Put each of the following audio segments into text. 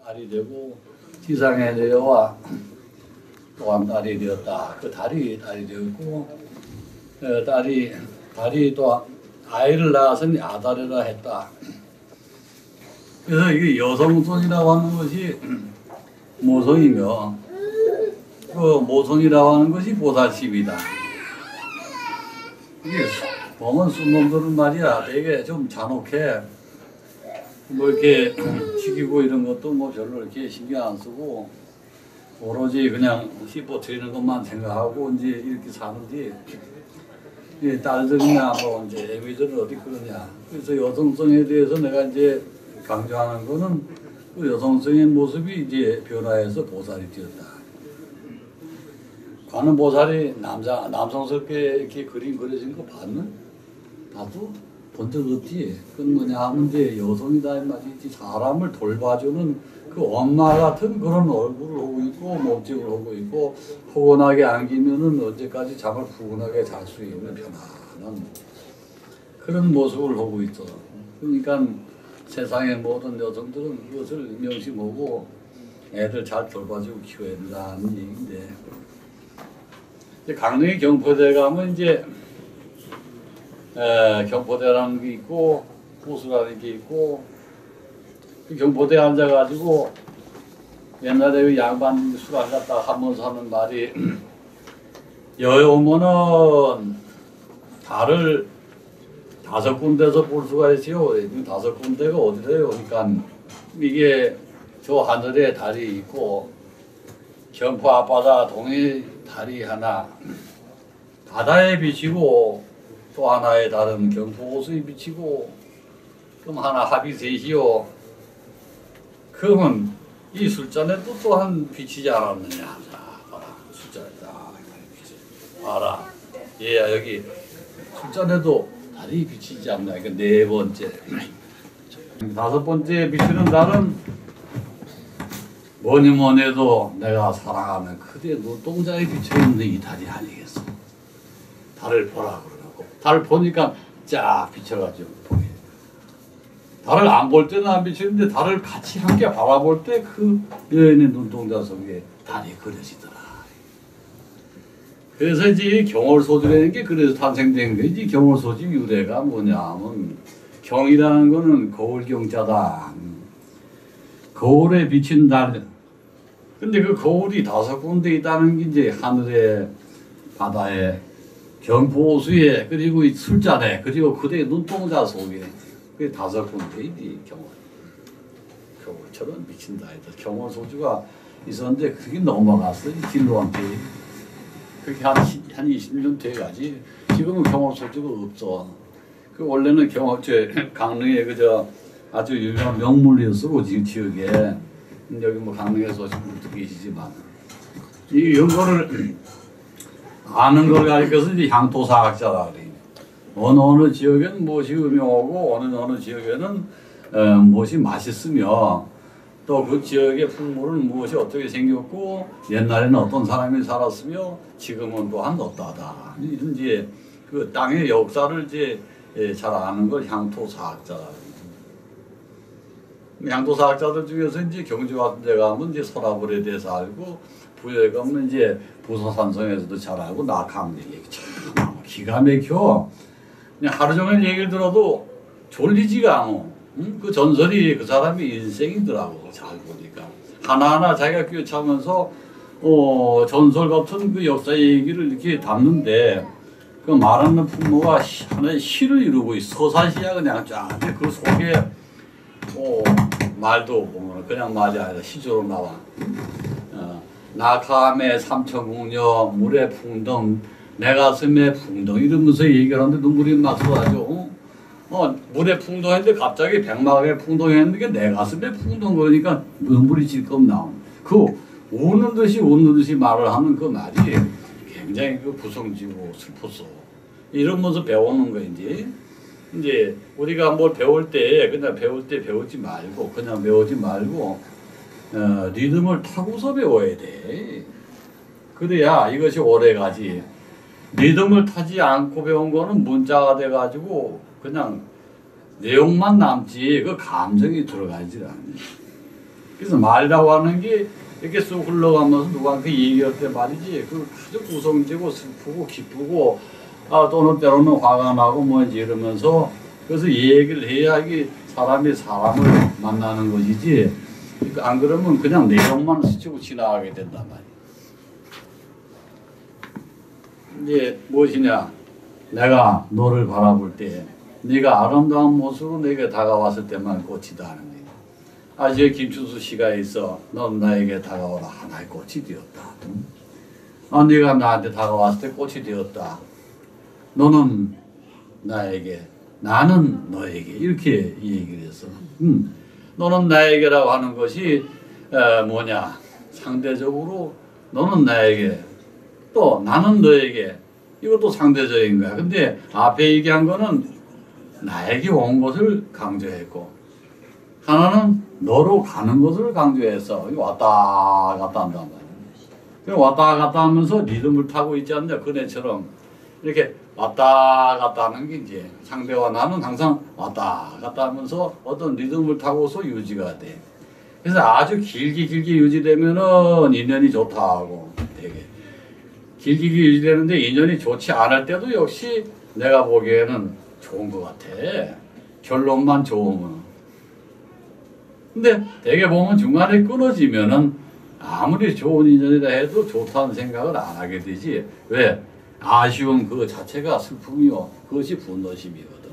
딸이 되고 지상에 내려와 또한 딸이 되었다. 그 딸이 되었고 딸이 또 아이를 낳아서는 아달이라 했다. 그래서 이게 여성손이라고 하는 것이 모성이며 그 모성이라고 하는 것이 보살심이다. 이게 보면 순놈들은 말이야 되게 좀 잔혹해. 뭐 이렇게 죽이고 이런 것도 뭐 별로 이렇게 신경 안 쓰고 오로지 그냥 씹어 드리는 것만 생각하고 이제 이렇게 사는지 딸들이나 뭐 이제 애미들은 어디 그러냐. 그래서 여성성에 대해서 내가 이제 강조하는 거는 그 여성성의 모습이 이제 변화해서 보살이 되었다. 관음 보살이 남성스럽게 이렇게 그림 그려진 거 봤나? 봐도 본 적 없지. 그건 뭐냐 하면 이제 여성이다 이 말이지. 사람을 돌봐주는 그 엄마 같은 그런 얼굴을 하고 있고 몸집을 하고 있고 포근하게 안기면은 언제까지 잠을 푸근하게 잘 수 있는 편안한 그런 모습을 하고 있어. 그러니까 세상의 모든 여성들은 그것을 명심하고 애들 잘 돌봐주고 키워야 된다는 얘기인데, 이제 강릉의 경포대 가면 이제 경포대라는 게 있고 호수라는 게 있고, 그 경포대에 앉아가지고 옛날에 그 양반 술 안 갖다 하면서 하는 말이 여기 오면은 달을 5군데서 볼 수가 있어요. 5군데가 어디래요? 그러니까 이게 저 하늘에 달이 있고 경포 앞바다 동해 달이 하나, 바다에 비치고 또 하나의 달은 경포 호수에 비치고, 그럼 하나 합이 셋이요. 그러면 이 술잔에도 또한 비치지 않았느냐. 자, 봐라. 술잔에 딱 봐라. 얘야 여기 술잔에도 달이 비치지 않나. 이거 4번째. 5번째 비치는 달은 뭐니 해도 내가 사랑하는 그대 눈동자에 비쳐있는 이 달이 아니겠어. 달을 보라 그러고 달을 보니까 쫙 비쳐가지고 보게. 달을 안 볼 때는 안 비치는데 달을 같이 함께 바라볼 때 그 여인의 눈동자 속에 달이 그려지더라. 그래서 이제 경월소주라는 게 그래서 탄생된 거지. 경월소주 유래가 뭐냐 하면 경이라는 거는 거울경자다. 거울에 비친 달. 근데 그 거울이 5군데 있다는 게 이제 하늘에, 바다에, 경포호수에, 그리고 이 술잔에, 그리고 그대의 눈동자 속에, 그게 5군데이지 경월. 경월처럼 비친다. 경월소주가 있었는데 그게 넘어갔어. 진로한테. 그렇게 한 20년 돼가지. 지금은 경월소주가 없어. 그 원래는 강릉에 그저 아주 유명한 명물이었어. 그 지역에. 여기 뭐 강릉에서 오신 분도 계시지만 이 연거를 아는 걸 가리켜서 이제 향토사학자라 그래. 어느 지역에는 무엇이 유명하고 어느 지역에는 무엇이 맛있으며 또 그 지역의 풍물은 무엇이 어떻게 생겼고 옛날에는 어떤 사람이 살았으며 지금은 또한 어떠하다. 이런 이제 그 땅의 역사를 이제 잘 아는 걸 향토사학자라. 향토사학자들 중에서 이제 경주 같은 데 가면 이제 소라불에 대해서 알고, 부여에 가면 이제 부서산성에서도 잘 알고, 낙하암 얘기 참 기가 막혀. 그냥 하루 종일 얘기를 들어도 졸리지가 않아. 그 전설이 그 사람의 인생이더라고. 잘 보니까 하나하나 자기가 꿰차면서 전설 같은 그 역사 얘기를 이렇게 담는데, 그 말하는 풍모가 하나의 시를 이루고 있어. 서사시야 그냥 쫙. 그 속에 말도 보면 그냥 말이 아니라 시조로 나와. 낙하암의 삼천궁녀 물의 풍덩 내 가슴에 풍덩 이러면서 얘기를 하는데 눈물이 막 쏟아져. 물에 풍덩했는데 갑자기 백막에 풍덩했는데 게 내 가슴에 풍덩 그러니까 눈물이 질끔 나온. 그 우는 듯이 말을 하는 그 말이 굉장히 그 부성지고 슬펐어. 이러면서 배우는 거 이제 우리가 뭘 배울 때 그냥 배우지 말고 그냥 배우지 말고 리듬을 타고서 배워야 돼. 그래야 이것이 오래가지. 리듬을 타지 않고 배운 거는 문자가 돼가지고 그냥 내용만 남지 그 감정이 들어가지 않니. 그래서 말이라고 하는 게 이렇게 쑥 흘러가면서 누구한테 얘기할 때 말이지 그 아주 구성지고 슬프고 기쁘고 또는 때로는 화가 나고 뭐지 이러면서 그래서 얘기를 해야 이게 사람이 사람을 만나는 것이지 안 그러면 그냥 내용만 스치고 지나가게 된단 말이야. 이제 무엇이냐? 내가 너를 바라볼 때 네가 아름다운 모습으로 내게 다가왔을 때만 꽃이다 하는 거야. 아저 김춘수 씨가 있어. 넌 나에게 다가오라 하나의 꽃이 되었다. 네가 나한테 다가왔을 때 꽃이 되었다. 너는 나에게, 나는 너에게 이렇게 얘기를 했어. 너는 나에게라고 하는 것이 뭐냐? 상대적으로 너는 나에게 또 나는 너에게 이것도 상대적인 거야. 근데 앞에 얘기한 거는 나에게 온 것을 강조했고 하나는 너로 가는 것을 강조해서 왔다 갔다 한단 말이야. 왔다 갔다 하면서 리듬을 타고 있지 않냐? 그네처럼 이렇게 왔다 갔다 하는 게 이제 상대와 나는 항상 왔다 갔다 하면서 어떤 리듬을 타고서 유지가 돼. 그래서 아주 길게 유지되면은 인연이 좋다고 되게 길게 유지되는데 인연이 좋지 않을 때도 역시 내가 보기에는 좋은 것 같아. 결론만 좋으면. 근데 되게 보면 중간에 끊어지면은 아무리 좋은 인연이라 해도 좋다는 생각을 안 하게 되지. 왜? 아쉬움 그 자체가 슬픔이요. 그것이 분노심이거든.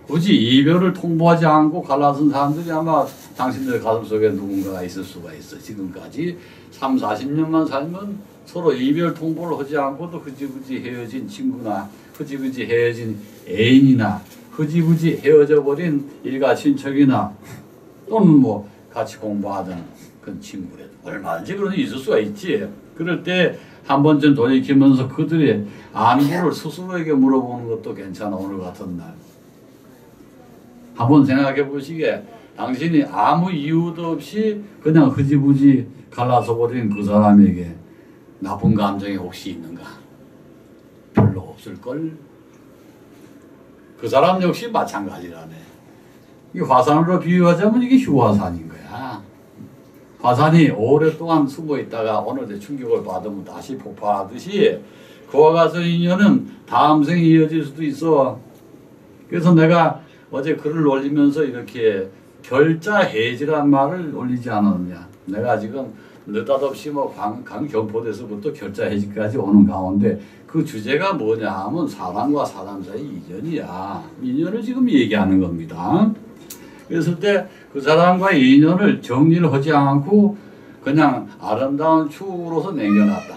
굳이 이별을 통보하지 않고 갈라선 사람들이 아마 당신들 가슴속에 누군가가 있을 수가 있어. 지금까지 3, 40년만 살면 서로 이별 통보를 하지 않고도 흐지부지 헤어진 친구나 흐지부지 헤어진 애인이나 흐지부지 헤어져 버린 일가 친척이나 또는 뭐 같이 공부하던 그 친구라도 얼마든지 그런 게 있을 수가 있지. 그럴 때 한 번쯤 돌이키면서 그들의 안부를 스스로에게 물어보는 것도 괜찮아. 오늘 같은 날 한번 생각해 보시게 당신이 아무 이유도 없이 그냥 흐지부지 갈라서 버린 그 사람에게 나쁜 감정이 혹시 있는가? 별로 없을걸? 그 사람 역시 마찬가지라네. 이 화산으로 비유하자면 이게 휴화산인 거야. 화산이 오랫동안 숨어 있다가 어느 때 충격을 받으면 다시 폭발하듯이 그와 같은 인연은 다음 생에 이어질 수도 있어. 그래서 내가 어제 글을 올리면서 이렇게 결자해지란 말을 올리지 않았느냐. 내가 지금 느닷없이 뭐 강경포대에서부터 결자해지까지 오는 가운데 그 주제가 뭐냐 하면 사람과 사람 사이 인연이야. 인연을 지금 얘기하는 겁니다. 그랬을 때 그 사람과의 인연을 정리를 하지 않고 그냥 아름다운 추억으로서 남겨놨다.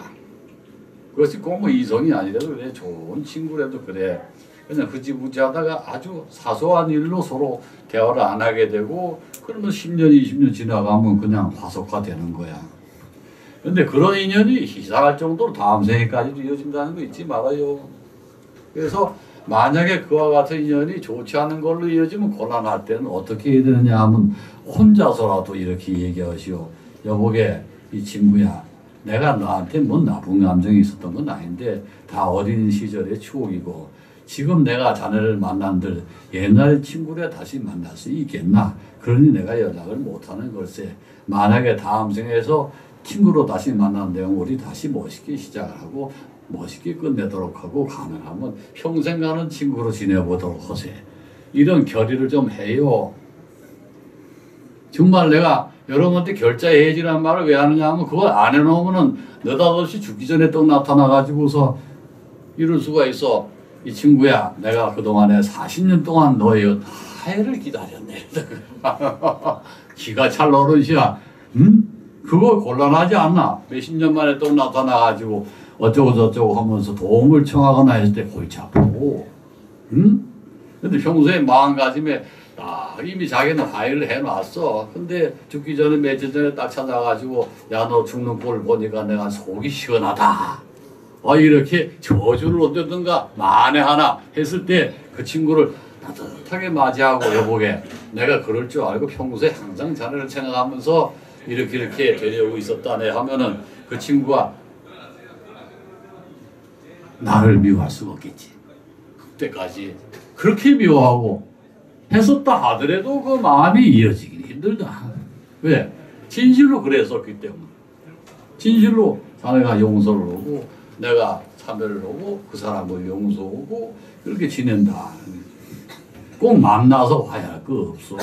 그것이 꼭 뭐 이성이 아니라도 그래. 좋은 친구라도 그래. 그냥 흐지부지 하다가 아주 사소한 일로 서로 대화를 안 하게 되고 그러면 10년, 20년 지나가면 그냥 화석화 되는 거야. 근데 그런 인연이 희사할 정도로 다음 생에까지도 이어진다는 거 잊지 말아요. 그래서 만약에 그와 같은 인연이 좋지 않은 걸로 이어지면 곤란할 때는 어떻게 해야 되느냐 하면 혼자서라도 이렇게 얘기하시오. 여보게 이 친구야 내가 너한테 뭐 나쁜 감정이 있었던 건 아닌데 다 어린 시절의 추억이고 지금 내가 자네를 만난들 옛날 친구를 다시 만날 수 있겠나? 그러니 내가 연락을 못하는 걸세. 만약에 다음 생에서 친구로 다시 만난다면 우리 다시 멋있게 시작을 하고 멋있게 끝내도록 하고 가능하면 평생 가는 친구로 지내보도록 하세. 이런 결의를 좀 해요. 정말 내가 여러분한테 결자해지라는 말을 왜 하느냐 하면 그걸 안 해놓으면은 느닷없이 죽기 전에 또 나타나가지고서 이럴 수가 있어. 이 친구야 내가 그동안에 40년 동안 너의 하해를 기다렸네. 기가 찰 어르신이야. 응? 그거 곤란하지 않나? 몇십 년 만에 또 나타나가지고 어쩌고 저쩌고 하면서 도움을 청하거나 했을 때 골치 아프고 응? 근데 평소에 마음가짐에 이미 자기는 하해를 해놨어. 근데 죽기 전에 며칠 전에 딱 찾아가지고 야 너 죽는 꼴 보니까 내가 속이 시원하다. 이렇게 저주를 얻든가 만에 하나 했을 때 그 친구를 따뜻하게 맞이하고 여보게 내가 그럴 줄 알고 평소에 항상 자네를 생각하면서 이렇게 되려고 있었다네 하면은 그 친구가 나를 미워할 수가 없겠지. 그때까지 그렇게 미워하고 했었다 하더라도 그 마음이 이어지긴 힘들다. 왜? 진실로 그랬었기 때문에. 진실로 자네가 용서를 하고 내가 참여를 하고 그 사람을 용서하고 그렇게 지낸다. 꼭 만나서 와야 할 거 없어.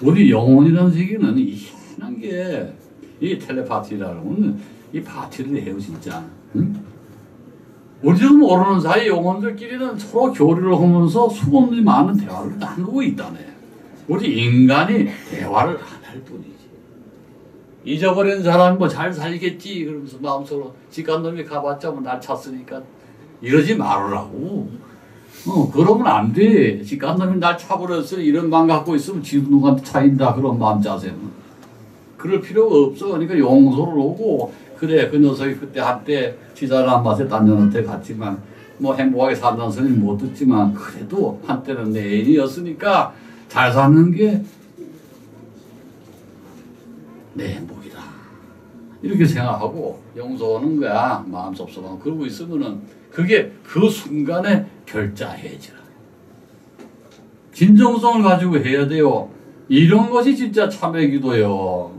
우리 영혼이라는 세계는 이 희한한 게 이 텔레파티라는 거는 이 파티를 해요 진짜. 응? 우리도 모르는 사이 영혼들끼리는 서로 교류를 하면서 수없이 많은 대화를 나누고 있다네. 우리 인간이 대화를 안 할 뿐이지. 잊어버린 사람이 뭐 잘 살겠지 그러면서 마음속으로 직간 놈이 가봤자 뭐 날 찼으니까 이러지 말으라고. 그러면 안 돼. 직간 놈이 날 차버렸어. 이런 마음 갖고 있으면 지도 누구한테 차인다. 그런 마음 자세는. 그럴 필요가 없어. 그러니까 용서를 하고 그래 그 녀석이 그때 한때 지사람 맛에 딴 년한테 갔지만 뭐 행복하게 산다는 소리는 못 듣지만 그래도 한때는 내 애인이었으니까 잘 사는 게 내 행복이다. 이렇게 생각하고 용서하는 거야. 마음 섭섭하고 그러고 있으면은 그게 그 순간에 결자해지라. 진정성을 가지고 해야 돼요. 이런 것이 진짜 참회기도요.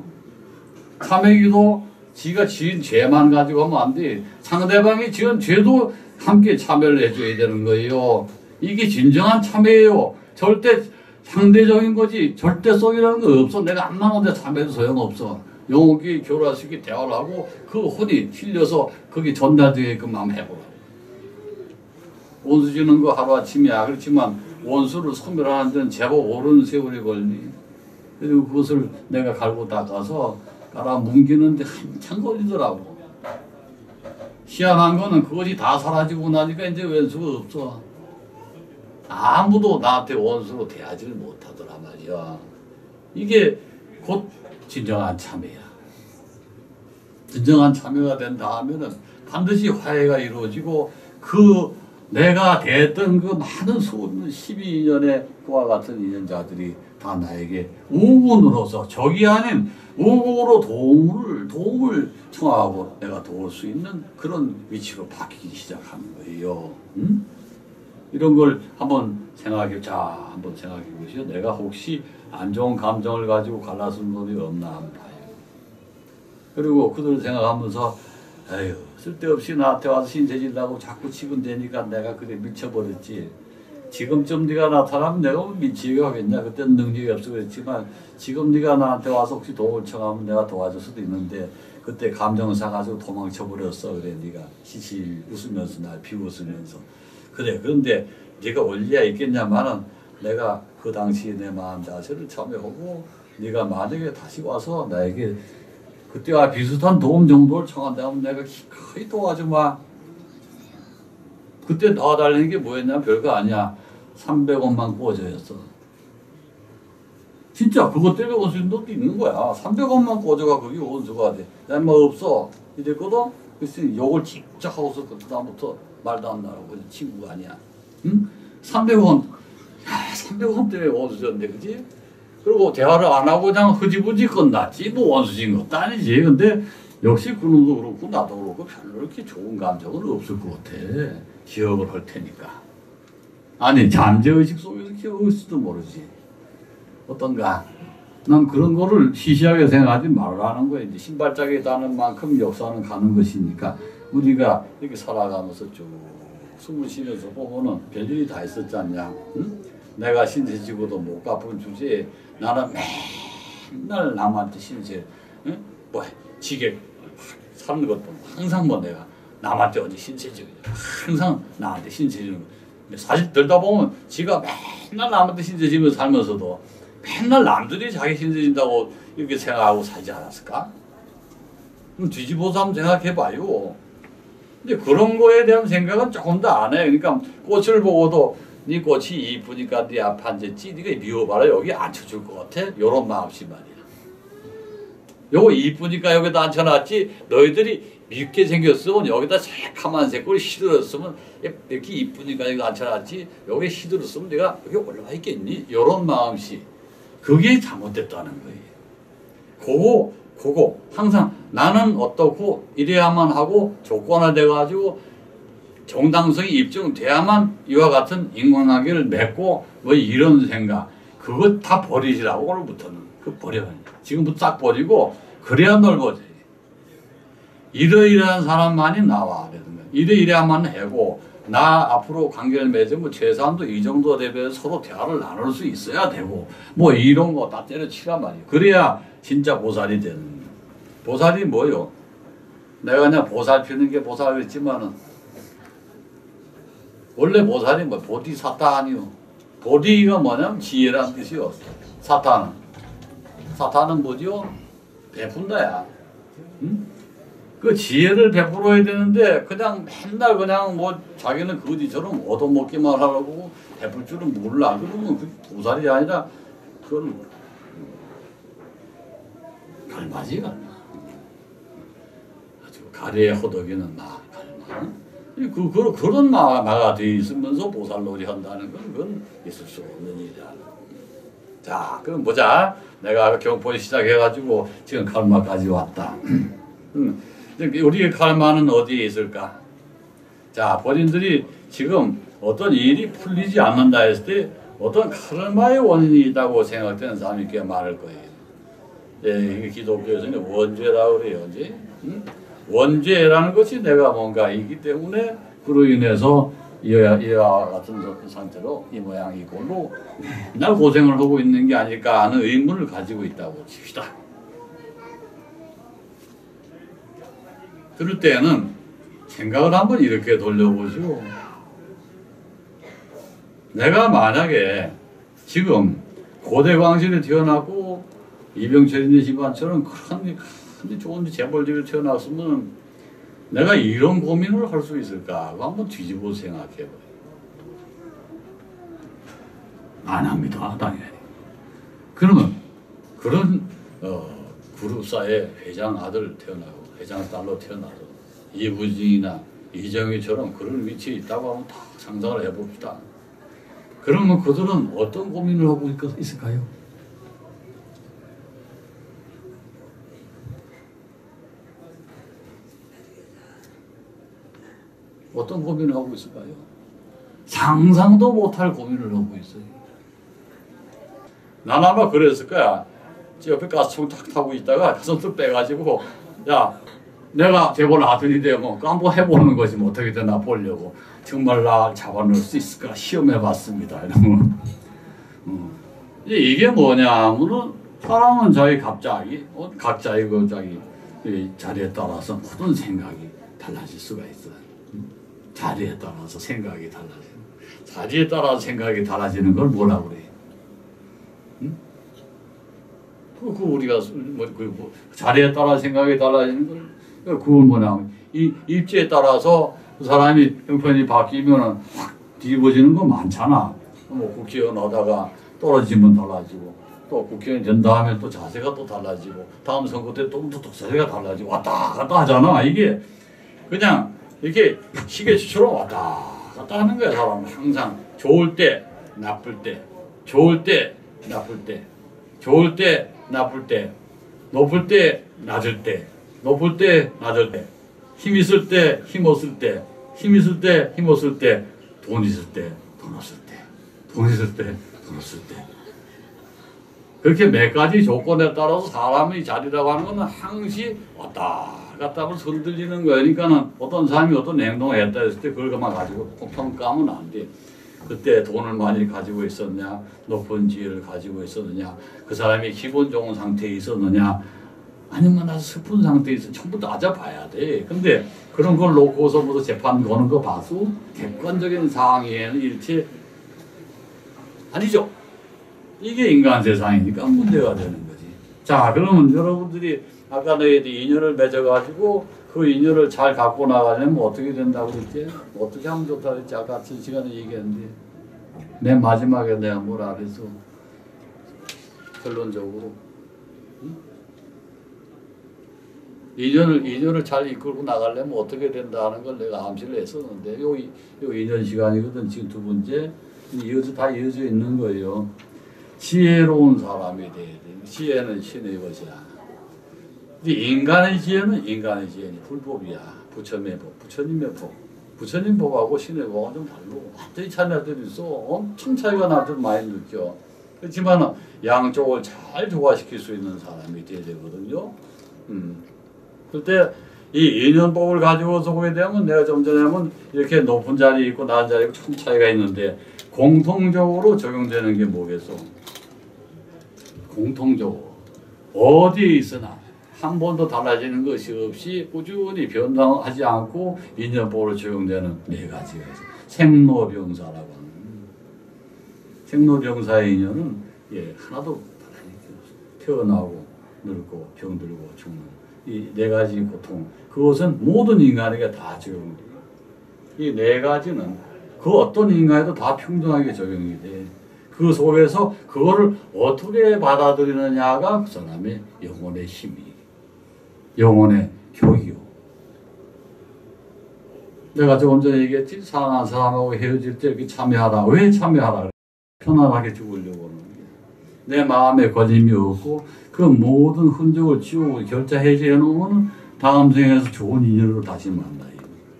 참회기도 지가 지은 죄만 가지고 하면 안 돼. 상대방이 지은 죄도 함께 참여를 해줘야 되는 거예요. 이게 진정한 참회예요. 절대 상대적인 거지 절대성이라는 거 없어. 내가 암만 혼자 참회도 소용없어. 용기 교류하시기 대화를 하고 그 혼이 실려서 거기 전달되게끔 한번 해보라. 원수 지는 거 하루아침이야. 그렇지만 원수를 소멸하는 데는 제법 오랜 세월이 걸리. 그리고 그것을 내가 갈고 닦아서 깔아 뭉기는데 한참 걸리더라고. 희한한 거는 그것이 다 사라지고 나니까 이제 원수가 없어. 아무도 나한테 원수로 대하지를 못하더라 말이야. 이게 곧 진정한 참회야. 진정한 참회가 된다 하면은 반드시 화해가 이루어지고 그 내가 대했던 그 많은 수많은 12년의 그와 같은 인연자들이 다 나에게 우군으로서 적이 아닌 우국으로 도움을 청하고 내가 도울 수 있는 그런 위치로 바뀌기 시작하는 거예요. 응? 이런 걸 한번 생각해 보시오. 내가 혹시 안 좋은 감정을 가지고 갈라선 놈이 없나 한번 봐요. 그리고 그들 생각하면서 에휴 쓸데없이 나한테 와서 신세질라고 자꾸 치근대니까 내가 그래 미쳐버렸지. 지금쯤 네가 나타나면 내가 뭐 미치게 하겠냐. 그때는 능력이 없어 그랬지만 지금 네가 나한테 와서 혹시 도움을 청하면 내가 도와줄 수도 있는데 그때 감정사 가지고 도망쳐버렸어. 그래 네가 시시 웃으면서 날 비웃으면서 그래. 그런데 네가 원리야 있겠냐마는 내가 그 당시에 내 마음 자세를 참여하고 네가 만약에 다시 와서 나에게 그때와 비슷한 도움 정도를 청한다면 내가 기꺼이 도와주마. 그때 도와달라는 게 뭐였냐? 별거 아니야. 300원만 꿔줘였어. 진짜 그것 때문에 원수인도 있는 거야. 300원만 꿔줘가 그게 원수가 돼. 나 인마 없어. 이랬거든? 그래서 욕을 진짜 하고서 그 다음부터 말도 안 나라고. 친구가 아니야. 응? 300원. 야, 300원 때문에 원수였는데, 그지? 그리고 대화를 안 하고 그냥 흐지부지 끝났지. 뭐 원수진 것도 아니지. 근데 역시 그놈도 그렇고 나도 그렇고 별로 이렇게 좋은 감정은 없을 것 같아. 기억을 할 테니까. 아니 잠재의식 속에서 기억할지도 모르지. 어떤가. 난 그런 거를 시시하게 생각하지 말라는 거야. 이제 신발짝에 닿는 만큼 역사는 가는 것이니까 우리가 이렇게 살아가면서 쭉 숨을 쉬면서 보면은 별일이 다 있었지 않냐. 응? 내가 신세지고도 못 갚은 주제에 나는 맨날 남한테 신세, 응? 뭐 지게 사는 것도 항상 뭐 내가 남한테 언제 신세지고 항상 나한테 신세지는 거. 근데 사실 들다 보면 지가 맨날 남한테 신세지면서 살면서도 맨날 남들이 자기 신세진다고 이렇게 생각하고 살지 않았을까? 그럼 뒤집어서 한번 생각해봐요. 근데 그런 거에 대한 생각은 조금 더 안 해. 그러니까 꽃을 보고도 네 꽃이 이쁘니까 네 앞에 앉았지. 네가 미워봐라 여기 앉혀줄 것 같아. 요런 마음씨 말이야. 요거 이쁘니까 여기다 앉혀놨지. 너희들이 밉게 생겼으면 여기다 새카만 새꼴 시들었으면 이렇게 이쁘니까 여기 앉혀놨지. 여기 시들었으면 내가 여기 올라와 있겠니? 요런 마음씨. 그게 잘못됐다는 거예요. 그거 항상 나는 어떻고 이래야만 하고 조건화돼가지고 정당성이 입증돼야만 이와 같은 인간관계를 맺고 뭐 이런 생각 그거 다 버리시라고 오늘부터는 그 버려. 지금부터 딱 버리고 그래야 넓어져. 이러이러한 사람만이 나와. 이래야만 하고 나 앞으로 관계를 맺으면 최소한도 이 정도 레벨에서 서로 대화를 나눌 수 있어야 되고 뭐 이런 거 다 때려치란 말이에요. 그래야 진짜 보살이 되는 거예요. 보살이 뭐요? 내가 그냥 보살피는 게 보살이었지만은 원래 보살이 뭐 보디사타 아니요. 보디가 뭐냐면 지혜란 뜻이요. 사타는 뭐죠? 베푼다야. 응? 그 지혜를 베풀어야 되는데 그냥 맨날 그냥 뭐 자기는 거지처럼 얻어먹기만 하라고 베풀 줄은 몰라. 그러면 그 보살이 아니라 그건 갈마지가 나. 아주 가래에 허덕이는 나 갈마. 그런 나가 돼 있으면서 보살놀이 한다는 건 그건 있을 수 없는 일이야. 자, 그럼 보자. 내가 경포 시작해가지고 지금 갈마까지 왔다. 우리의 칼마는 어디에 있을까? 자, 본인들이 지금 어떤 일이 풀리지 않는다 했을 때 어떤 칼마의 원인이 있다고 생각되는 사람이 꽤 많을 거예요. 예, 이게 기독교에서는 원죄라고 그래요. 이제. 원죄라는 것이 내가 뭔가이기 때문에 그로 인해서 이와 같은 상태로 이 모양 이꼴로 날 고생을 하고 있는 게 아닐까 하는 의문을 가지고 있다고 칩시다. 그럴 때는 생각을 한번 이렇게 돌려보시고 내가 만약에 지금 고대 광실에 태어나고 이병철이네 집안처럼 큰 좋은 재벌집에 태어났으면 내가 이런 고민을 할 수 있을까? 한번 뒤집어 생각해봐요. 안 합니다. 당연히. 그러면 그런 그룹사의 회장 아들 태어나고 회장 딸로 태어나도 이부진이나 이정희처럼 그런 위치에 있다고 하면 다 상상을 해봅시다. 그러면 그들은 어떤 고민을 하고 있을까요? 어떤 고민을 하고 있을까요? 상상도 못할 고민을 하고 있어요. 난 아마 그랬을 거야. 옆에 가스총 탁 타고 있다가 손톱 빼가지고 야 내가 재벌 아들이 되면 한번 해보는 거지 뭐 어떻게 되나 보려고 정말 나 잡아놓을 수 있을까 시험해봤습니다. 이러면 이게 뭐냐면은 사람은 각자의 그 자기 자리에 따라서 모든 생각이 달라질 수가 있어요. 자리에 따라서 생각이 달라지는 자리에 따라서 생각이 달라지는 걸 뭐라고 그래? 그 우리가 자리에 따라 생각이 달라지는 걸 그건 뭐냐면 이 입지에 따라서 그 사람이 형편이 바뀌면은 확 뒤집어지는 거 많잖아. 뭐 국회의원 하다가 떨어지면 달라지고 또 국회의원 된 다음에 또 자세가 또 달라지고 다음 선거 때 또 자세가 달라지고 왔다 갔다 하잖아. 이게 그냥 이렇게 시계추처럼 왔다 갔다 하는 거야. 사람은 항상 좋을 때 나쁠 때 좋을 때 나쁠 때 좋을 때 나쁠 때 높을 때 낮을 때 높을 때 낮을 때 힘 있을 때 힘 없을 때 힘 있을 때 힘 없을 때 돈 있을 때 돈 없을 때 돈 있을 때 돈 없을 때 그렇게 몇 가지 조건에 따라서 사람의 자리라고 하는 것은 항시 왔다 갔다 하면서 흔들리는 거니까는 어떤 사람이 어떤 행동을 했다 했을 때 그걸만 가지고 평가하면 안 돼. 그때 돈을 많이 가지고 있었냐, 높은 지혜를 가지고 있었느냐, 그 사람이 기분 좋은 상태에 있었느냐, 아니면 아주 슬픈 상태에 있었느냐, 전부 따져봐야 돼. 근데 그런 걸 놓고서 무슨 재판 거는 거 봐도 객관적인 상황에는 일체 아니죠. 이게 인간 세상이니까 문제가 되는 거지. 자, 그러면 여러분들이 아까 너희들 인연을 맺어가지고 그 인연을 잘 갖고 나가려면 어떻게 된다고 그랬지? 어떻게 하면 좋다고 그랬지? 아까 같은 시간에 얘기했는데 맨 마지막에 내가 뭐라 그랬어? 결론적으로 응? 인연을 잘 이끌고 나가려면 어떻게 된다는 걸 내가 암시를 했었는데 요 인연 시간이거든. 지금 두 번째 다 이어져 있는 거예요. 지혜로운 사람이 돼야 돼. 지혜는 신의 것이야. 인간의 지혜는 인간의 지혜니 불법이야. 부처님의 법, 부처님 법하고 신의 법하고 좀 다르고 완전히 차이날 때도 있어. 엄청 차이가 날 때 많이 느껴. 그렇지만 양쪽을 잘 조화시킬 수 있는 사람이 돼야 되거든요. 그때 이 인연법을 가지고서 보게 되면 내가 좀 전에 하면 이렇게 높은 자리 있고 낮은 자리 있고 좀 차이가 있는데 공통적으로 적용되는 게 뭐겠어? 공통적으로 어디에 있으나 한 번도 달라지는 것이 없이 꾸준히 변동하지 않고 인연법으로 적용되는 네 가지가 있어. 생로병사라고 하는. 생로병사의 인연은 하나도 태어나고 늙고 병들고 죽는 이 네 가지 고통, 그것은 모든 인간에게 다 적용돼요. 이 네 가지는 그 어떤 인간에도 다 평등하게 적용이 돼. 그 속에서 그거를 어떻게 받아들이느냐가 그 사람의 영혼의 힘이, 영혼의 교이요. 내가 조금 전에 얘기했지, 사랑하는 사람하고 헤어질 때 이렇게 참여하라. 왜 참여하라? 편안하게 죽으려고 하는 거야. 내 마음에 걸림이 없고 그 모든 흔적을 지우고 결자해제해 놓으면 다음 생에서 좋은 인연으로 다시 만나요.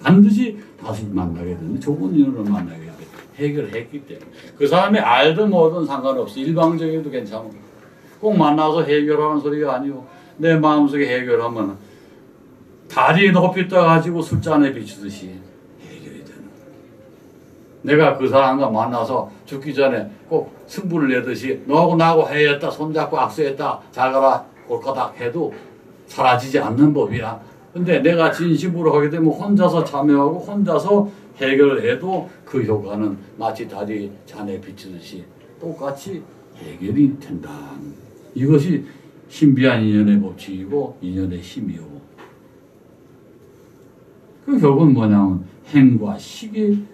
반드시 다시 만나게 되는데 좋은 인연으로 만나게 돼. 해결했기 때문에. 그 사람이 알든 뭐든 상관없이 일방적이어도 괜찮아. 꼭 만나서 해결하는 소리가 아니고 내 마음속에 해결하면 다리 높이 떠가지고 술잔에 비추듯이 해결이 되는 거야. 내가 그 사람과 만나서 죽기 전에 꼭 승부를 내듯이 너하고 나하고 해야겠다, 손잡고 악수했다, 잘 가라, 옳거다 해도 사라지지 않는 법이야. 근데 내가 진심으로 하게 되면 혼자서 참여하고 혼자서 해결을 해도 그 효과는 마치 다리 잔에 비추듯이 똑같이 해결이 된다. 이것이 신비한 인연의 법칙이고 인연의 힘이요. 그 결국은 뭐냐면 행과 식이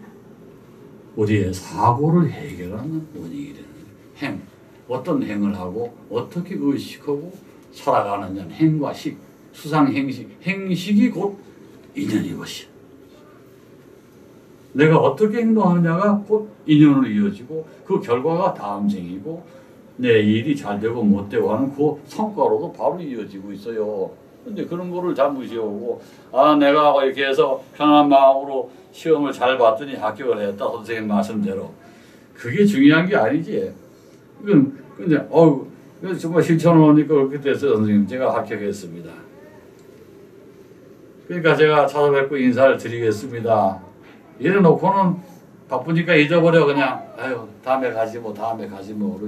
우리의 사고를 해결하는 원인이 되는 행. 어떤 행을 하고 어떻게 의식하고 살아가느냐는 행과 식, 수상행식. 행식이 곧 인연이 것이야. 내가 어떻게 행동하느냐가 곧 인연으로 이어지고 그 결과가 다음 생이고 내 일이 잘 되고 못 되고 하는 그 성과로도 바로 이어지고 있어요. 근데 그런 거를 잘 무시하고 내가 이렇게 해서 편한 마음으로 시험을 잘 봤더니 합격을 했다. 선생님 말씀대로. 그게 중요한 게 아니지. 근데 정말 실천을 하니까 그렇게 됐어요. 선생님 제가 합격했습니다. 그러니까 제가 찾아뵙고 인사를 드리겠습니다. 이래놓고는 바쁘니까 잊어버려. 그냥 다음에 가지 뭐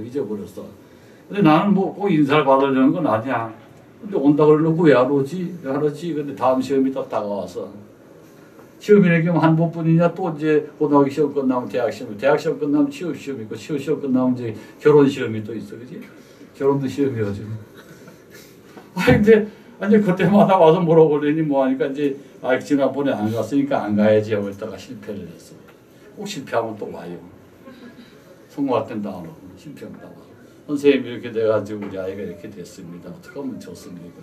잊어버렸어. 근데 나는 뭐 꼭 인사를 받으려는 건 아니야. 근데 온다 그러려고 왜 안 오지? 근데 다음 시험이 딱 다가와서 시험이라는 게 한 번뿐이냐. 또 이제 고등학교 시험 끝나면 대학 시험 끝나면 취업 시험 있고 취업 시험 끝나면 이제 결혼 시험이 또 있어. 그지? 결혼도 시험이어지. 근데 아니 그때마다 와서 물어보려니 뭐하니까 이제 지난번에 안 갔으니까 안 가야지 하고 있다가 실패를 했어. 꼭 실패하면 또 와요. 성공할 땐 다 안 오고 실패하면 다 와. 선생님 이렇게 돼가지고 우리 아이가 이렇게 됐습니다. 어떻게 하면 좋습니까?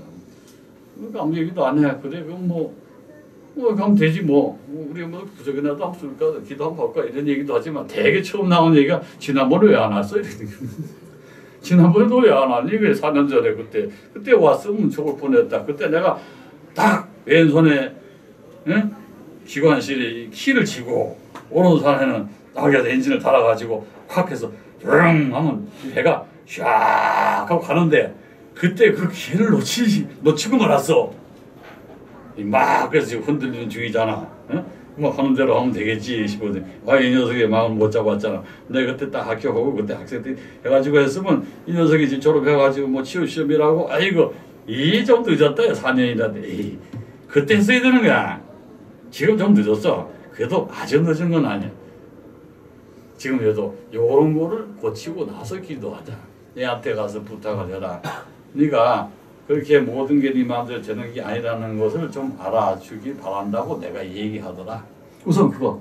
그러니까 아무 얘기도 안 해. 그래 그럼 가면 되지 뭐. 우리 뭐 부적이라도 한번 쓸까 기도 한번 할까 이런 얘기도 하지만 되게 처음 나온 얘기가 지난번에 왜 안 왔어? 지난번에도 왜 안 왔니? 왜 4년 전에 그때 왔으면 좋을 뻔했다. 그때 내가 딱 왼손에 기관실에 키를 치고 오른손에는 나가서 엔진을 달아가지고 확 해서 쭉 하면 배가 샥 하고 가는데 그때 그 기회를 놓치고 말았어. 막 그래서 지금 흔들리는 중이잖아. 뭐 하는 대로 하면 되겠지 싶거든. 이 녀석의 마음을 못 잡았잖아. 내가 그때 딱 합격하고 그때 학생 때 해가지고 했으면 이 녀석이 지금 졸업해가지고 뭐 취업 시험이라고 이 좀 늦었다. 4년이라는데 그때 했어야 되는 거야. 지금 좀 늦었어. 그래도 아주 늦은 건 아니야. 지금 그래도 요런 거를 고치고 나서 기도하자. 내한테 가서 부탁을 해라. 네가 그렇게 모든 게 네 마음대로 되는 게 아니라는 것을 좀 알아주길 바란다고 내가 얘기하더라. 우선 그거.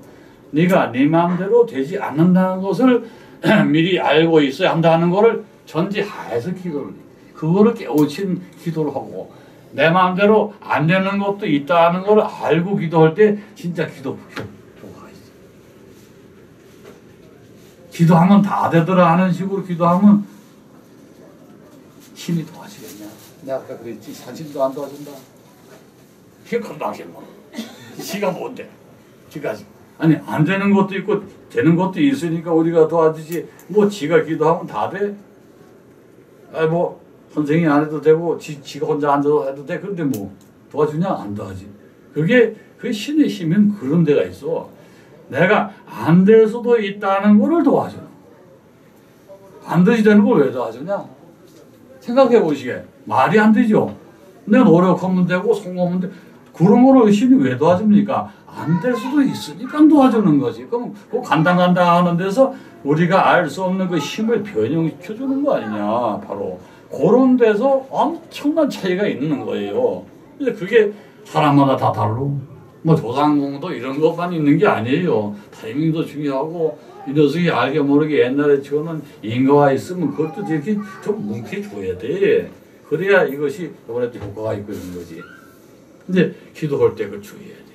네가 네 마음대로 되지 않는다는 것을 미리 알고 있어야 한다는 것을 전제하에서 기도를 해. 그거를 깨우친 기도를 하고 내 마음대로 안 되는 것도 있다는 걸 알고 기도할 때 진짜 기도 효과가 있어. 기도하면 다 되더라 하는 식으로 기도하면 힘이 도와주겠냐. 내가 아까 그랬지. 산신도 안 도와준다. 힘큰 당신 뭐. 지가 뭔데. 지가 아니 안 되는 것도 있고 되는 것도 있으니까 우리가 도와주지 뭐 지가 기도하면 다 돼? 아니 뭐 선생이 안 해도 되고 지가 혼자 앉아서 해도 돼. 근데 뭐 도와주냐? 안 도와지. 그게 신의 힘은 그런 데가 있어. 내가 안 될 수도 있다는 거를 도와줘. 반드시 되는 걸 왜 도와주냐? 생각해 보시게. 말이 안 되죠. 내가 노력하면 되고 성공하면 돼. 그런 거를 신이 왜 도와줍니까? 안 될 수도 있으니까 도와주는 거지. 그럼 그 간당간당 하는 데서 우리가 알 수 없는 그 힘을 변형시켜주는 거 아니냐. 바로 그런 데서 엄청난 차이가 있는 거예요. 근데 그게 사람마다 다 다르고 뭐 조상공도 이런 것만 있는 게 아니에요. 타이밍도 중요하고 이 녀석이 알게 모르게 옛날에 치고는 인과가 있으면 그것도 이렇게 좀 뭉개줘야 돼. 그래야 이것이 이번에도 효과가 있고 이런 거지. 근데 기도할 때 그걸 주의해야 돼요.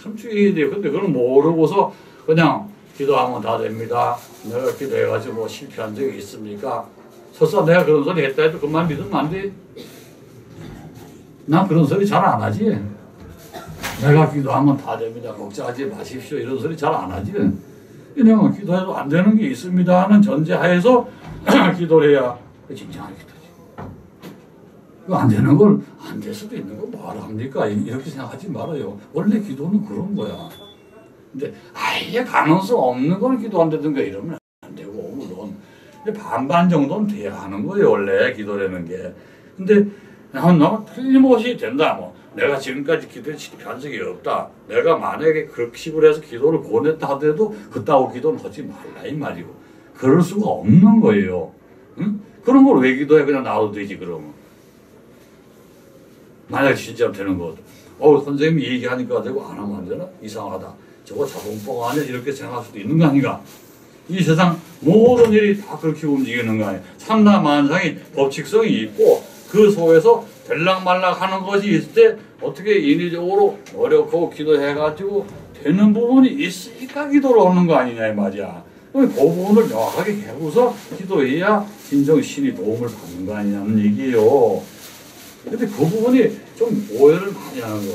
참 주의해야 돼요. 근데 그걸 모르고서 그냥 기도하면 다 됩니다. 내가 기도해가지고 뭐 실패한 적이 있습니까? 설사 내가 그런 소리 했다 해도 그만 믿으면 안 돼. 난 그런 소리 잘 안 하지. 내가 기도하면 다 됩니다. 걱정하지 마십시오. 이런 소리 잘 안 하지. 그냥 기도해도 안 되는 게 있습니다 하는 전제하에서 기도를 해야 진정한 기도지. 안 되는 걸 안 될 수도 있는 거 뭐하러 합니까? 이렇게 생각하지 말아요. 원래 기도는 그런 거야. 근데 아예 가능성 없는 걸 기도한다든가 이러면 안 되고 물론 반반 정도는 돼야 하는 거예요. 원래 기도라는 게. 근데 너무 틀림없이 된다. 뭐 내가 지금까지 기도에 실패한 적이 없다. 내가 만약에 그렇게 식으로 해서 기도를 권했다 하더라도 그따구 기도는 하지 말라 이 말이고. 그럴 수가 없는 거예요. 응? 그런 걸 왜 기도해? 그냥 나와도 되지 그러면. 만약에 진짜로 되는 거. 선생님이 얘기하니까 되고 안 하면 안 되나? 이상하다. 저거 자동뻥 아니야? 이렇게 생각할 수도 있는 거 아닌가? 이 세상 모든 일이 다 그렇게 움직이는 거 아니야? 삼라만상이 법칙성이 있고 그 속에서 들락말락 하는 것이 있을 때 어떻게 인위적으로 노력하고 기도해가지고 되는 부분이 있으니까 기도를 하는 거 아니냐 이 말이야. 그 부분을 명확하게 해고서 기도해야 진정 신이 도움을 받는 거 아니냐는 얘기예요. 근데 그 부분이 좀 오해를 많이 하는 것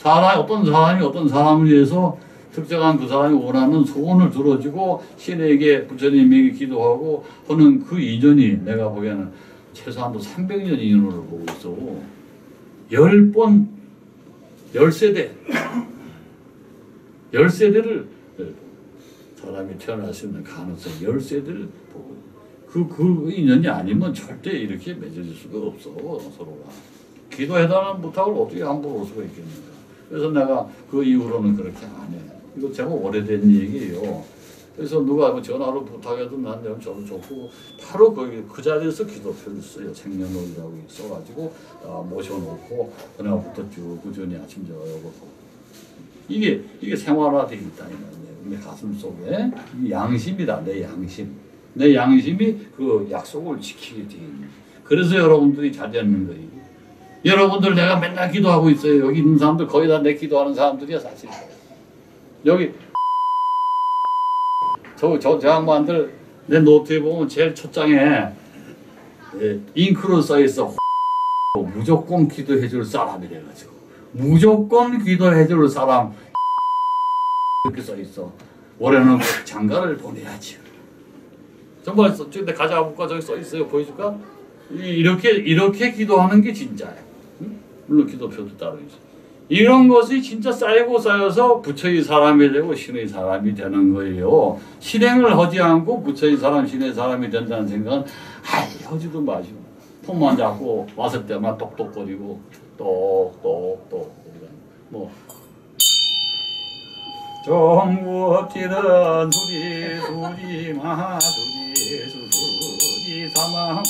같아요. 어떤 사람을 위해서 특정한 그 사람이 원하는 소원을 들어주고 신에게 부처님에게 기도하고 하는 그 인연이 내가 보기에는 최소한도 300년 인연으로 보고 있어. 10번, 10세대, 10세대를 사람이 태어날 수 있는 가능성 10세대를 보고 그 인연이 아니면 절대 이렇게 맺어질 수가 없어 서로가. 기도해달라는 부탁을 어떻게 함부로 올 수가 있겠는가. 그래서 내가 그 이후로는 그렇게 안 해. 이거 제법 오래된 얘기예요. 그래서 누가 전화로 부탁해도 난 내가 저도 좋고 바로 그 자리에서 기도표를 써요. 생년월일이라고 써가지고 모셔놓고 그날부터 쭉 꾸준히 아침 저녁을 보고 이게 생활화되어 있다 이 말이에요. 내 가슴 속에 이 양심이다. 내 양심. 내 양심이 그 약속을 지키게 돼 있는. 그래서 여러분들이 잘 되는 거예요. 여러분들 내가 맨날 기도하고 있어요. 여기 있는 사람들 거의 다 내 기도하는 사람들이야 사실. 여기 저 양반들 내 노트에 보면 제일 첫 장에 잉크로 써 있어. 무조건 기도해 줄 사람이래가지고 무조건 기도해 줄 사람 이렇게 써 있어. 올해는 장가를 보내야지. 정말 근데 가자볼까 저기 써 있어요. 보여줄까? 이렇게 기도하는 게 진짜야. 응? 물론 기도표도 따로 있어. 이런 것이 진짜 쌓이고 쌓여서 부처의 사람이 되고 신의 사람이 되는 거예요. 실행을 하지 않고 부처의 사람, 신의 사람이 된다는 생각은 하지도 마시고 폰만 잡고 왔을 때만 똑똑거리고 똑똑똑 뭐 정부업지는 수리 마수리 사망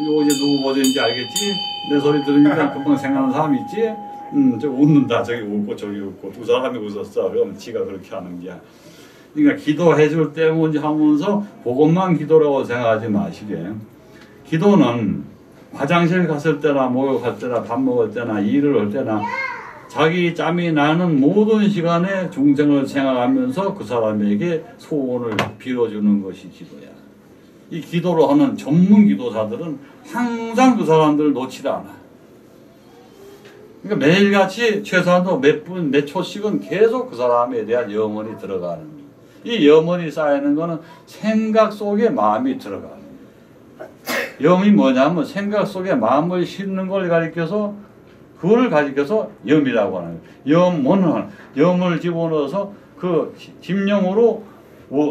이거 이제 누구 버전인지 알겠지? 내 소리 들으니까 금방 생각나는 사람 있지? 저 웃는다. 저기 웃고 저기 웃고 두 사람이 웃었어. 그럼 지가 그렇게 하는 게야. 그러니까 기도해줄 때 뭔지 하면서 그것만 기도라고 생각하지 마시게. 기도는 화장실 갔을 때나 목욕할 때나 밥 먹을 때나 일을 할 때나 자기 짬이 나는 모든 시간에 중생을 생각하면서 그 사람에게 소원을 빌어주는 것이 기도야. 이 기도로 하는 전문 기도사들은 항상 그 사람들을 놓치지 않아. 그러니까 매일같이 최소한도 몇 분, 몇 초씩은 계속 그 사람에 대한 염원이 들어가는 거예요. 이 염원이 쌓이는 거는 생각 속에 마음이 들어가는 거예요. 염이 뭐냐면 생각 속에 마음을 싣는 걸 가리켜서 그걸 가리켜서 염이라고 하는 거예요. 염을 집어넣어서 그 심령으로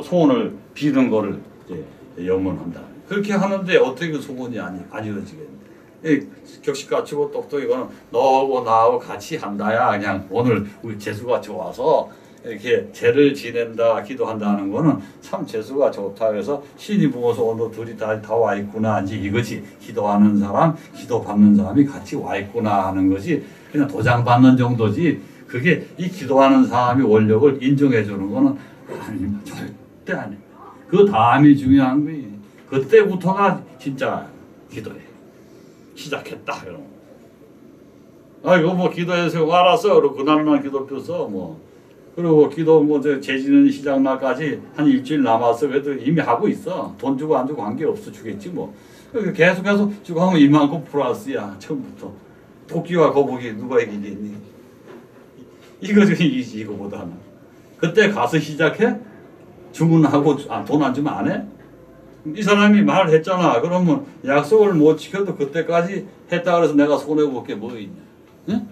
소원을 비는 거를 이제 염원한다. 그렇게 하는데 어떻게 그 소원이 안 이루어지겠냐. 격식 갖추고 똑똑이고는 너하고 나하고 같이 한다야. 그냥 오늘 우리 재수가 좋아서 이렇게 죄를 지낸다 기도한다는 거는 참 재수가 좋다. 그래서 신이 부어서 오늘 둘이 다 와 있구나. 이제 이것이 기도하는 사람, 기도 받는 사람이 같이 와 있구나 하는 것이 그냥 도장 받는 정도지. 그게 이 기도하는 사람이 원력을 인정해 주는 거는 아닙니다. 절대 아닙니다. 그 다음이 중요한 거예요. 그때부터가 진짜 기도예요. 시작했다. 그럼. 이거 뭐 기도해서 알았어. 그리고 그날만 기도표 써. 뭐. 그리고 기도 뭐 제지는 시작 날까지 한 일주일 남았어. 그래도 이미 하고 있어. 돈 주고 안 주고 관계없어. 주겠지 뭐. 계속해서 주고 하면 이만큼 플러스야. 처음부터. 토끼와 거북이 누가 이기겠니? 이거지 이기지 이거보다는. 그때 가서 시작해? 주문하고 돈 안 주면 안 해? 이 사람이 말을 했잖아. 그러면 약속을 못 지켜도 그때까지 했다 그래서 내가 손해볼 게 뭐 있냐. 응?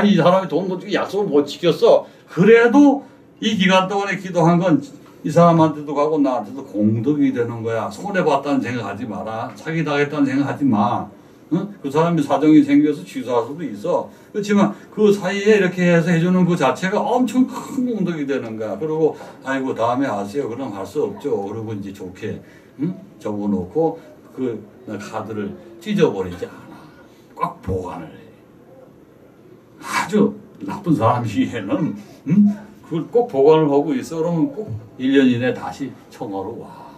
이 사람이 돈 못 주고 약속을 못 지켰어. 그래도 이 기간 동안에 기도한 건 이 사람한테도 가고 나한테도 공덕이 되는 거야. 손해봤다는 생각하지 마라. 사기당했다는 생각하지 마. 응? 그 사람이 사정이 생겨서 취소할 수도 있어. 그렇지만 그 사이에 이렇게 해서 해주는 그 자체가 엄청 큰 공덕이 되는 거야. 그리고 아이고 다음에 하세요. 그럼 할 수 없죠. 그리고 이제 좋게 적어놓고 그 카드를 찢어버리지 않아. 꽉 보관을 해. 아주 나쁜 사람이에는 그걸 꼭 보관을 하고 있어. 그러면 꼭 1년 이내 다시 청하러 와.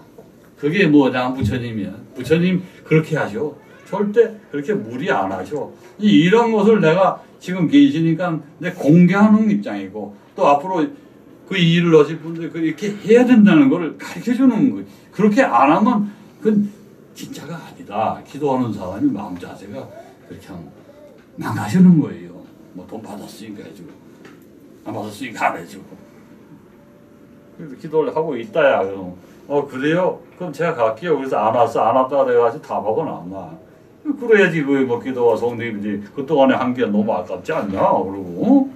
그게 뭐냐 부처님이야. 부처님 그렇게 하죠. 절대 그렇게 무리 안 하죠. 이런 것을 내가 지금 계시니까 내 공개하는 입장이고 또 앞으로 그 일을 하실 분들 그렇게 해야 된다는 걸 가르쳐 주는 거예요. 그렇게 안 하면 그건 진짜가 아니다. 기도하는 사람이 마음 자세가 그렇게 망가지는 거예요. 뭐 돈 받았으니까 해주고 안 받았으니까 안 해주고 그래서 기도를 하고 있다야. 그럼 그래요? 그럼 제가 갈게요. 그래서 안 왔다 내가 답하고 남아. 그래야지 뭐 기도와 성님이지 그동안에 한 게 너무 아깝지 않냐. 그러고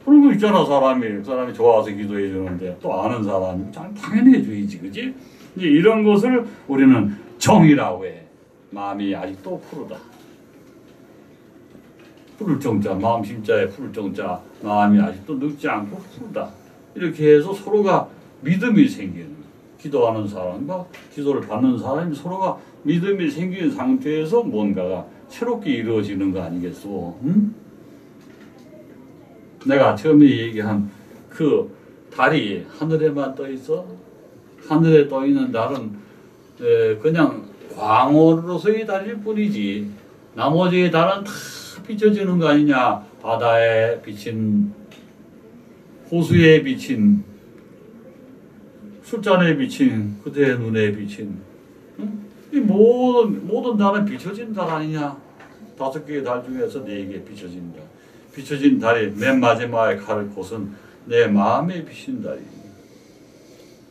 그런 거 있잖아. 사람이 좋아서 기도해 주는데 또 아는 사람이 당연히 해줘야지. 그지? 이제 이런 것을 우리는 정이라고 해. 마음이 아직도 푸르다. 푸를 정자, 마음 심자에 푸를 정자, 마음이 아직도 늙지 않고 푸르다. 이렇게 해서 서로가 믿음이 생기는 거예요. 기도하는 사람과 기도를 받는 사람이 서로가 믿음이 생긴 상태에서 뭔가가 새롭게 이루어지는 거 아니겠소? 응? 내가 처음에 얘기한 그 달이 하늘에만 떠 있어? 하늘에 떠 있는 달은 그냥 광호로서의 달일 뿐이지. 나머지 달은 다 비춰지는 거 아니냐. 바다에 비친, 호수에 비친, 술잔에 비친, 그대의 눈에 비친. 응? 이 모든 달은 비춰진 달 아니냐. 5개의 달 중에서 4개 비춰진 달. 비춰진 달이 맨 마지막에 갈 곳은 내 마음에 비친 달이니.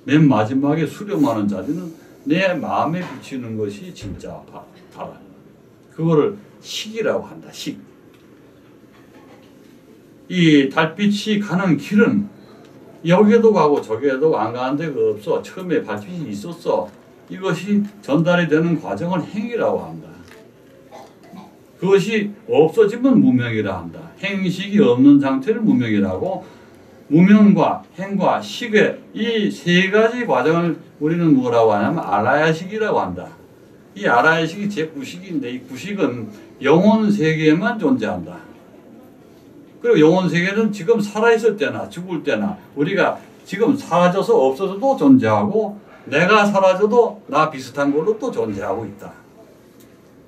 맨 마지막에 수렴하는 자리는 내 마음에 비치는 것이 진짜 달. 그거를 식이라고 한다. 식. 이 달빛이 가는 길은 여기에도 가고 저기에도 안 가는 데가 없어. 처음에 달빛이 있었어. 이것이 전달이 되는 과정을 행위라고 한다. 그것이 없어지면 무명이라 한다. 행식이 없는 상태를 무명이라고, 무명과 행과 식의 이 3가지 과정을 우리는 뭐라고 하냐면 알아야식이라고 한다. 이 알아야식이 제9식인데 이 9식은 영혼 세계에만 존재한다. 그리고 영혼 세계는 지금 살아있을 때나 죽을 때나 우리가 지금 사라져서 없어져도 존재하고 내가 사라져도 나 비슷한 걸로 또 존재하고 있다.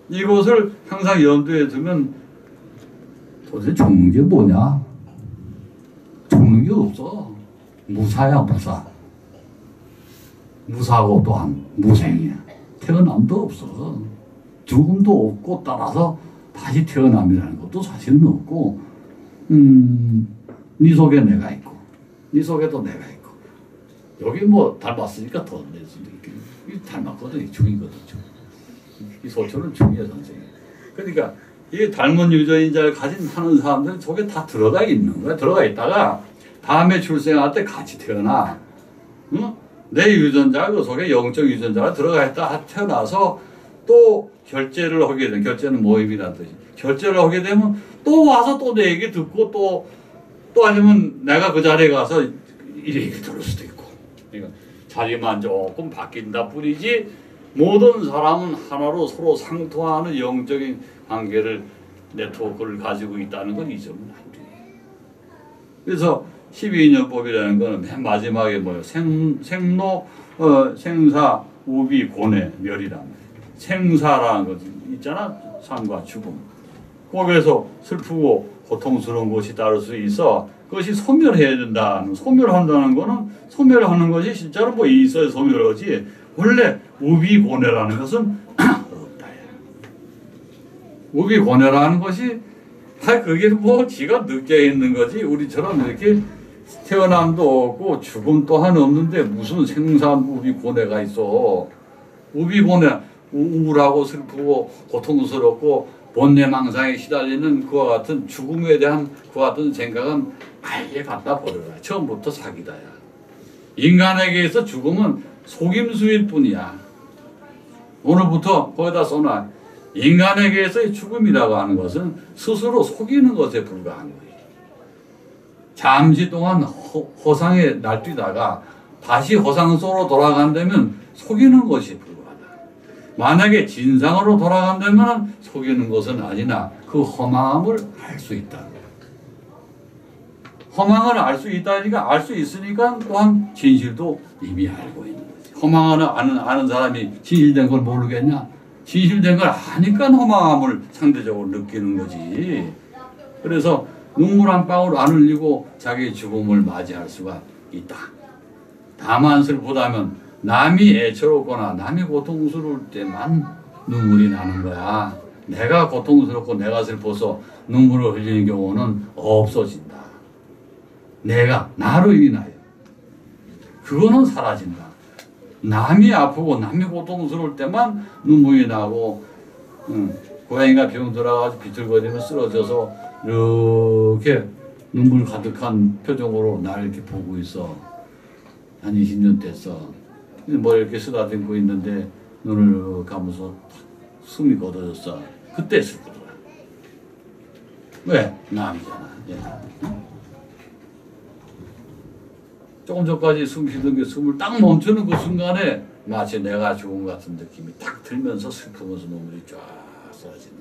이것을 항상 염두에 두면 도대체 죽는 게 뭐냐? 죽는 게 없어. 무사야, 무사. 무사고 또한 무생이야. 태어남도 없어. 죽음도 없고 따라서 다시 태어남이라는 것도 사실은 없고, 네 속에 내가 있고, 네 속에도 내가 있고, 여기 뭐 닮았으니까 더 낼 수도 있고, 닮았거든, 중이거든, 중. 이 소초는 중이야, 선생님. 그러니까 이 닮은 유전자를 가진 하는 사람들은 속에 다 들어가 있는 거야. 들어가 있다가 다음에 출생할 때 같이 태어나. 응? 내 유전자가 그 속에 영적 유전자가 들어가 있다 태어나서 또 결제를 하게 되면, 결제는 모임이라는 뜻이, 결제를 하게 되면 또 와서 또 내 얘기 듣고 또 아니면 내가 그 자리에 가서 이 얘기 들을 수도 있고. 그러니까 자리만 조금 바뀐다 뿐이지 모든 사람은 하나로 서로 상통하는 영적인 관계를, 네트워크를 가지고 있다는 건 잊으면 안 돼. 그래서 12인연법이라는 거는 맨 마지막에 뭐예요? 생로, 생사, 우비, 고뇌, 멸이란 말이에요. 생사라는 것 있잖아. 삶과 죽음. 거기에서 슬프고 고통스러운 것이 따를 수 있어. 그것이 소멸해야 된다는, 소멸한다는 거는, 소멸하는 것이 진짜로 뭐 있어야 소멸하지. 원래 우비고뇌라는 것은 없다. 우비고뇌라는 것이 그게 뭐 지가 느껴 있는 거지. 우리처럼 이렇게 태어남도 없고 죽음 또한 없는데 무슨 생산 우비고뇌가 있어. 우비고뇌, 우울하고 슬프고 고통스럽고 번뇌망상에 시달리는 그와 같은 죽음에 대한 그와 같은 생각은 아예 갖다 버려라. 처음부터 사기다야. 인간에게서 죽음은 속임수일 뿐이야. 오늘부터 거기다 써놔. 인간에게서의 죽음이라고 하는 것은 스스로 속이는 것에 불과한 거예요. 잠시 동안 허상에 날뛰다가 다시 허상 속으로 돌아간다면 속이는 것이 불과하다. 만약에 진상으로 돌아간다면 속이는 것은 아니나 그 허망함을 알 수 있다. 허망을 알 수 있다니까, 알 수 있으니까 또한 진실도 이미 알고 있는 거지. 허망을 아는 사람이 진실된 걸 모르겠냐? 진실된 걸 아니까 허망함을 상대적으로 느끼는 거지. 그래서 눈물 한 방울 안 흘리고 자기의 죽음을 맞이할 수가 있다. 다만 슬프다면 남이 애처롭거나 남이 고통스러울 때만 눈물이 나는 거야. 내가 고통스럽고 내가 슬퍼서 눈물을 흘리는 경우는 없어진다. 나로 인하여. 그거는 사라진다. 남이 아프고 남이 고통스러울 때만 눈물이 나고, 고양이가 병들어가지고 비틀거리면 쓰러져서 이렇게 눈물 가득한 표정으로 나를 이렇게 보고 있어. 한 20년 됐어. 뭐 이렇게 쓰다듬고 있는데 눈을 감아서 숨이 걷어졌어. 그때 슬프더라. 왜? 남이잖아. 조금 전까지 숨 쉬던 게 숨을 딱 멈추는 그 순간에 마치 내가 죽은 것 같은 느낌이 딱 들면서 슬프면서 눈물이 쫙 쏟아지는.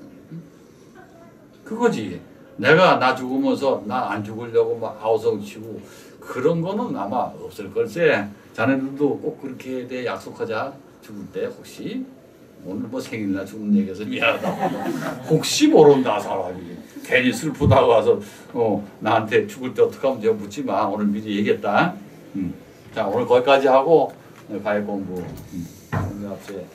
그거지. 내가 나 죽으면서 나 안 죽으려고 막 아우성치고 그런 거는 아마 없을 걸세. 자네들도 꼭 그렇게 돼 약속하자. 죽을 때 혹시 오늘 뭐 생일날 죽는 얘기해서 미안하다고 혹시 모른다 사람이 괜히 슬프다고 와서 나한테 죽을 때 어떡하면 제가 묻지 마. 오늘 미리 얘기했다. 자 오늘 거기까지 하고 과외 공부. 오늘 앞에